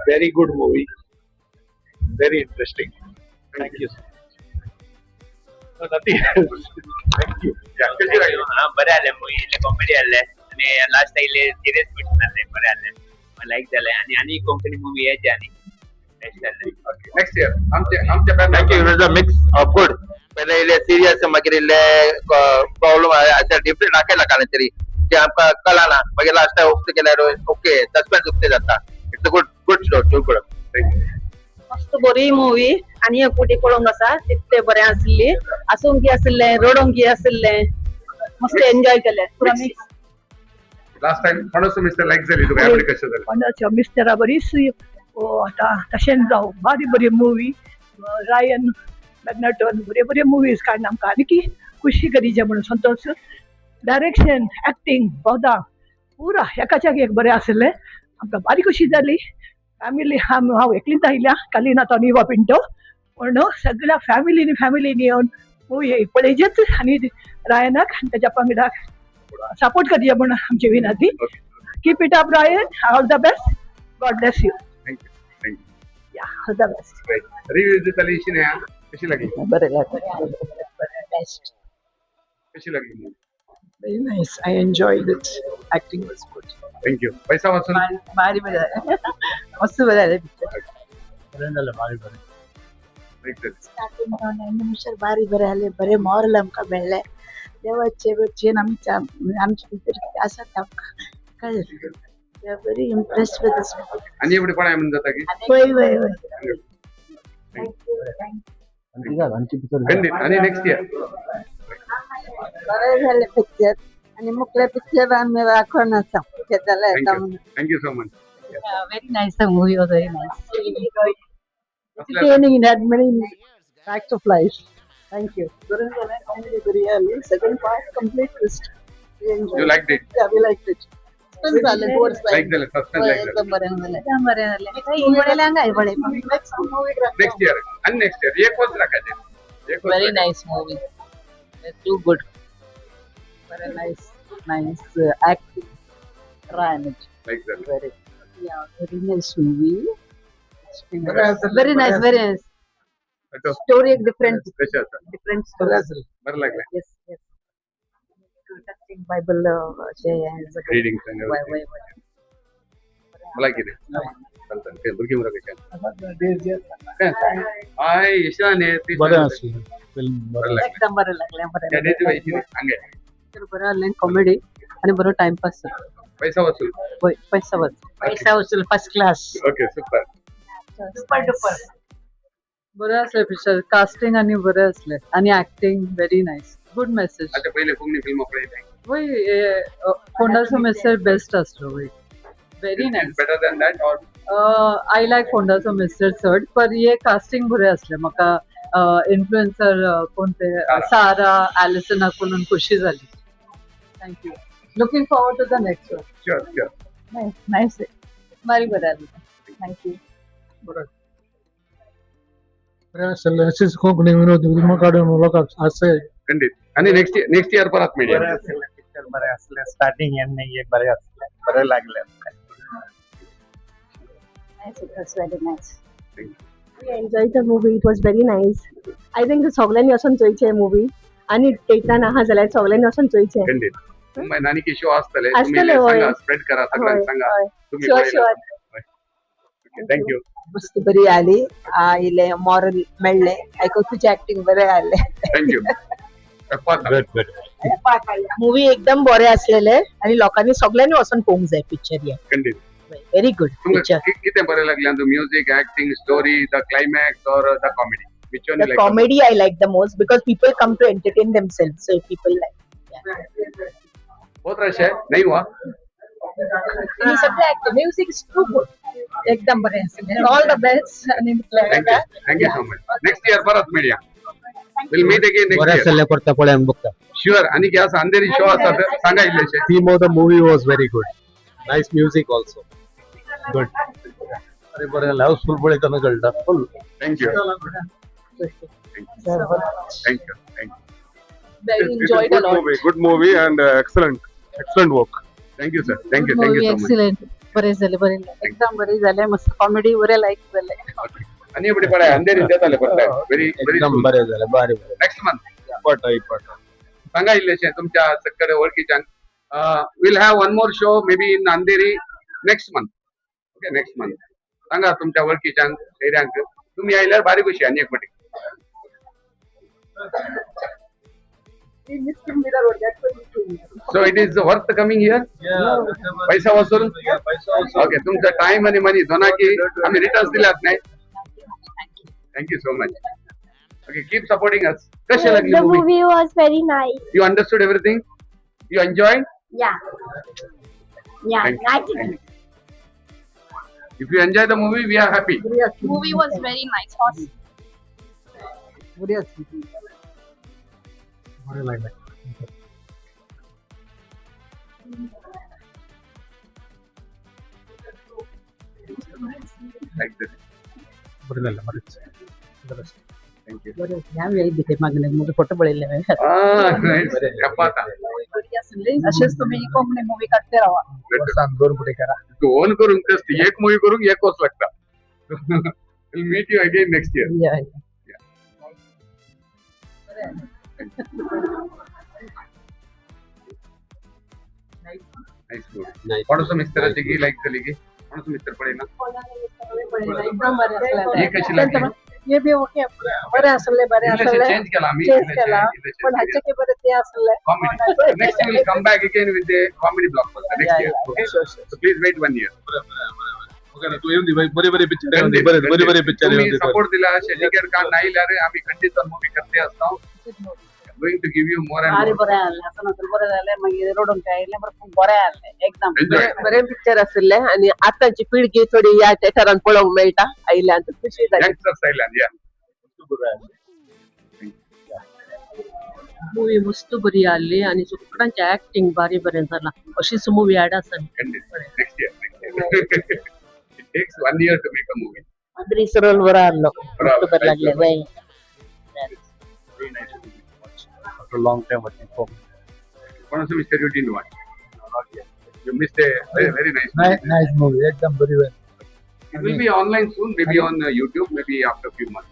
Very good movie. Very interesting. Thank you. No, nothing else. Thank you. Yeah, कशी राहिली? बरे आले movie इले कॉमेडी आले आणि लास्ट इले सिरियस क्वेश्चन आले बरे आले मला लाईक झाले आणि कोंकणी मूवी यायची आणि बेस्ट झाले Okay. Next year. आमच्या Thank you. It was a mix of good. पहिले इले सिरियस मागीर इले प्रॉब्लम अशा डिफरंट दाखयला काणी तरी जे आमकां कळना मागीर लास्ट उक्ते केल्यार ओके सस्पेन्स उक्ते जाता it's a good story good मस्त बरी मूवी आणि एकुटी पळोवंक आसा तितले बरें आसली हसूंक आसले रडोंक आसले मस्त एन्जॉय केले पुरा मिक्स लास्ट टाइम कोणाचं मिस्टर लाईक झाली तुका एवढी कशें झाली कोणाच्या मिस्टरा बरीच आता तशें जावं बारी बरी मुवी रायन मॅग्नटन बरे बरे मुवीज काडून आमकां आनी खुशी करीचे म्हणून संतोष डायरेक्शन एक्टींग बोधा पुरा एकाच्या एक बरें आसलें आमकां बारी खुशी जाली फॅमिली हांव एकलींच आयल्या कालीन आतां निवा पिंटो पूण सगळ्या फॅमिलीनी येवन मुवी पळयचेच आनी रायनाक आनी तेज्या पंगडाक सपोर्ट करचे म्हण आमची विनंती कीप इट अप रायन all the best God bless you thank you या ऑल द बेस्ट रिव्ह्यू दिताली शिन्या कशी लागली बरें लागलें बेस्ट कशी लागली Very nice. I enjoyed it. Acting was good. Thank you पैसा वाचून भारी बरें मस्त बरें जालें पिक्चर लाईक झाली स्टार्टिंग निमिषार बारी बरें जालें बरें मॉरल आमकां मेळ्ळें देवाचे वरचेन आमचे भितर कितें आसा तें आमकां कळ्ळें व्हेरी इम्प्रेस्ड विथ दिस आणि एवढे पळाय म्हणून जाता की वय वय वय खंडीत आणि नेक्स्ट इयर बरें जालें पिक्चर आनी मुखले पिक्चर आमी राखोन आसा कितें जालें येता म्हणून thank you so much very nice the movie was very nice entertaining and had many facts of life. Thank you. बरें जालें comedy बरी जाली second part complete twist. We enjoyed you it. Like it Yeah, we liked it. Suspense झालं towards the like end. झालं suspense like झालं एकदम बरें जालें एकदम बरें जालें बरें लांगाय बरें Next movie नेक्स्ट इयर आणि नेक्स्ट इयर एक वर्ष राखायचे एक very वर्ष nice movie too good very nice acting Ryan like झालं very nice movie very nice story एक different कशा असतात story बरं लागलं yes Bible रीडिंग मला किती चालतं ते बुरकी मुलं कशा आय ईशान आहे बरें आसलें फिल्म बरं लागलं एकदम बरें लागलें त्या डेची वयची सांगे बरें जालें कॉमेडी आनी बरो टायमपास पैसा वसूल पैसा वसूल first class okay super super duper बरें आसलें पिक्चर कास्टिंग आनी बरें आसलें आनी acting very nice good message आता पहिले कोंकणी फिल्म पळयताय वय फोंडाचो मेसेज बेस्ट आसलो वय very nice better than that or I like फोंडाचो मेसेज चड पर हे कास्टिंग बरें आसलें म्हाका इन्फ्लुएन्सर कोण ते सारा एलिसनाक खुशी जाली thank you looking forward to the next one sure sure nice बरें बरें आसलें थँक्यू बरें आसलें अशीच कोंकणी विनोदी फिल्मां काडून लोकांक आसय खंडित आणि नेक्स्ट इयर परत मिळेल बरें आसलें पिक्चर बरें आसलें स्टार्टिंग एंड हे बरें आसलें बरें लागलें आमकां It was very nice. We enjoyed the movie. It was very nice. I think सगळ्यांनी वचून चोयचे मूवी आणि थेटरान आहा जाल्यार सगळ्यांनी वचून चोयचे खंडित मुंबई नानी की शो असतले असतले, तुम्ही होय. सांगा स्प्रेड करा सगळ्यांना होय, सांगा होय. तुम्ही Sure, sure. थँक्यू मस्त बरी जाली इले मॉरल मेळ्ळें आयकोतूचे एक्टिंग बरें जालें थँक्यू मूवी एकदम बरें आसलेले आनी लोकांनी सगळ्यांनी वचून पळोवंक जाय पिक्चर हे खंडित व्हेरी गुड पिक्चर किती बरें लागले music acting story the climax और the comedy which one The comedy I like the most because people come to entertain themselves. So people like. बहुत रश है नहीं हुआ And subject music is too good. एकदम बरें आसलें all the best आनी thank you so much next year परत मिळूया will meet again बरें नेक्स्ट इयर आसलें परता पळयान बघता शुअर आणि की असं अंधेरी शो असतात सांगा इल्लेशे theme of the movie was very good nice music also good अरे बरें जालें हाऊसफुल पळयतना कळटा full thank you thank you very enjoyed a lot good movie and excellent work thank you sir thank you so much excellent बरे झाले बरे एकदम बरे झाले मस्त कॉमेडी बरे लाईक झाले आणि एवढे पडे अंधेरी देत आले पडताय व्हेरी एकदम बरे झाले भारी नेक्स्ट मंथ पट सांगा इल्लेशे तुमच्या सक्कर ओळखीच्या will have one more show may be in Andheri next month okay next month सांगा तुमच्या ओळखीच्या एरियांक तुम्ही आयल्यार भारी खुशी आणि एक पटी So it is worth coming here? पैसा वसूल? Okay, तुमचा टाइम आणि मनी दोनाकी आम्ही रिटर्न्स दिलात नाही. Thank you so much. Okay, keep supporting us. कशी लागली The movie? movie was very nice. You understood everything? You enjoyed? Yeah. Yeah, Thank you. nice. Thank you. If you enjoy the movie, we are happy. Movie was very nice. Awesome. बरे लागले Like this. बरे झाले बरेच Thank you. मागणे photo बळले Nice. गप्पाता. असेच तुम्ही Konkani movie काढते राहा दोन पुढे करा दोन करून तेच एक मूवी करून एक वर्ष लागता. We'll meet you again next year. Nice movie. कोणाचं मिस्टर की लाईक झाली की कोणाचं मिस्टर पडेल ना एकदम बरे ही कशी लागली ये बी ओके बरे असले बरे असले चेंज केला आम्ही चेंज केला पण ह्याचे की बरे ते असले comedy. Next we will come back again with the comedy blockbuster next year. Okay? So please wait 1 year. तू येऊन दे बरे बरे पिक्चर येऊन दे बरे पिक्चर येऊन दे सपोर्ट दिला शेलिकेट का नाही रे आम्ही खंडित मूवी करते असतो going to give you more भारी अँड बरे आले असं नंतर बरे झाले मग रोडून आयले बरे आले एकदम Enjoy. बरे पिक्चर आसले आणि आताची पिळगी थोडी या थिएटरान पळोवंक मेळटा आयल्यान खुशी जाली यंगस्टर सायलंड या मूवी मस्त बरी आली आणि सगळ्यांचे ऍक्टिंग भारी बरे झाला अशीच मूवी ऍड असेल next year it takes 1 year to make a movie. अद्रीस रोल बरा आलो मस्त बरे लागले वय after a long time watching film. कोणाचं mister you didn't watch you missed a very nice movie. Nice movie, एकदम very well. It will be online soon, maybe on YouTube, maybe after a few months.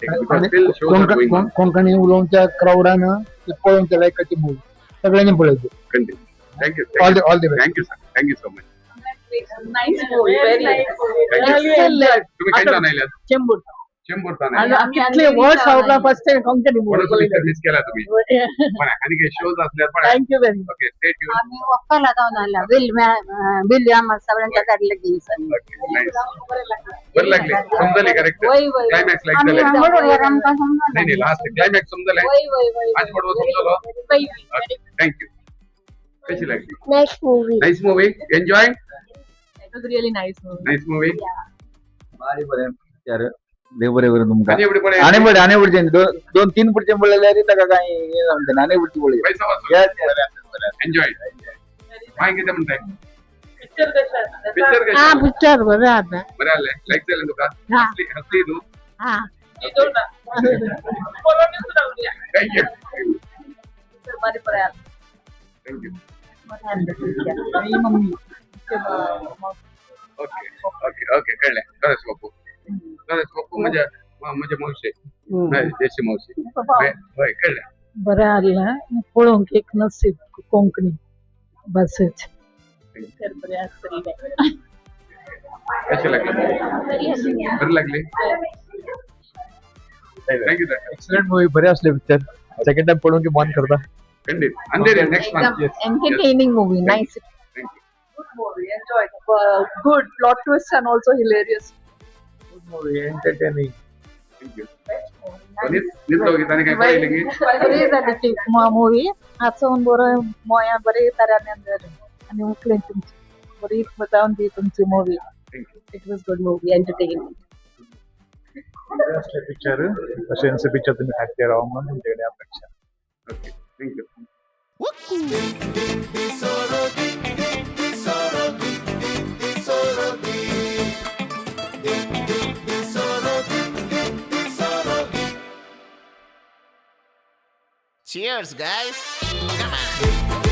Because still shows are going on. Konkani उलोवच्या क्राउडानं ते पळोवन त्या लायकाची movie सगळ्यांनी पळयली Continue. Thank you. All the best. Thank you, sir. Thank you so much. Nice movie very Thank you. तुम्ही काही जाणायला चेंबूर चेंबूरचा आणि नाही कितले वर्ड सावला फर्स्ट टाइम कोंकणी कोणाचं मिस्टर मिस केला तुम्ही मूवी पण आणि काही शोज असल्यावर पण thank you very much okay stay tune आम्ही वक्काला जाऊन आला विलियम सगळ्यांच्या गाडीला घेईन सर नाईस बरं लागले समजले करेक्ट वय वय क्लायमॅक्स लाईक झाले नाही नाही लास्ट क्लायमॅक्स समजले वय वय वय आज पडवं समजलो थँक्यू कशी लागली Next movie. Nice movie enjoy it was really nice movie nice movie भारी बरे पिक्चर देव बरे बरे तुमका आणि एवढे पडे आणि पुढचे दोन तीन पुढचे बोलले रे तका काय हे सांगते आणि पुढची बोलले पैसा वाचून एन्जॉय माहिती किती म्हणताय पिक्चर कशा पिक्चर कशी पिक्चर बरं आता बरं आले लाईक झाले तुका हा. हसली तू हा थँक्यू भारी बरे आले thank you mummy okay okay okay कळलं खरंच बापू खरंच बापू म्हणजे म्हणजे मावशी नाही देशी मावशी होय कळलं बरं आलं पळोवंक एक नसीब कोंकणी बसच कशी लागली बरं लागली थँक्यू सर एक्सलेंट मूवी बरे असले पिक्चर सेकंड टाइम पळून की मन करता खंडित Andheri next month entertaining movie nice good movie enjoyed good plot twist and also hilarious movie entertaining thank you नित गीताने काय पाहिलं की बरी झाली ती मूवी हाचवून बरं मोया बरे तऱ्याने आणि उकले तुमची बरी बतावून ती तुमची movie it was good movie entertaining असले पिक्चर असे पिक्चर तुम्ही ऍक्ट करावं म्हणून तुमच्याकडे अपेक्षा okay thank you Cheers, guys. Come on.